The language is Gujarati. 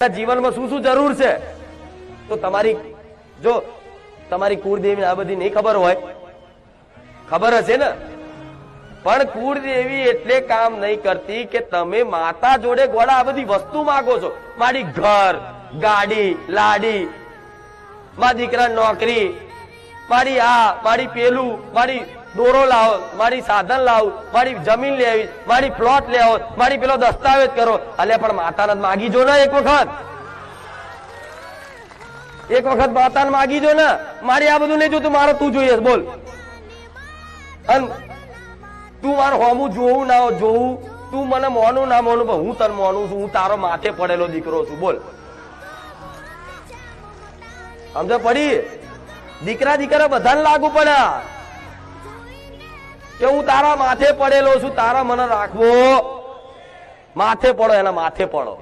જીવનમાં શું શું જરૂર છે તો તમારી જો તમારી કુળદેવી આ બધી નહીં ખબર હોય, ખબર હશે ને, પણ કુળદેવી એટલે કામ નહીં કરતી કે તમે માતા જોડે ગોળા આ બધી વસ્તુ માંગો છો, મારી ઘર, ગાડી, લાડી, મારા દીકરા નોકરી, મારી આ, મારી પેલું, મારી દોરો લાવો, મારી સાધન લાવો, મારી જમીન લેવી, મારી પ્લોટ લેવો, મારી પેલો દસ્તાવેજ કરો. અલે પણ માતાને માગી જો ને એક વખત માતાને માગી જો ને. મારી આ બધું નહીં જોતું, મારે તું જોઈએ બોલ. અને તું મારે હોમું જોવું ના જોવું, તું મને મોનું ના મોનું, પણ હું તને મોનું છું. હું તારો માથે પડેલો દીકરો છું. બોલ, સમજ પડી? દીકરા દીકરા બધાને લાગુ પડે કે હું તારા માથે પડેલો છું, તારા મને રાખવો. માથે પડો, એના માથે પડો.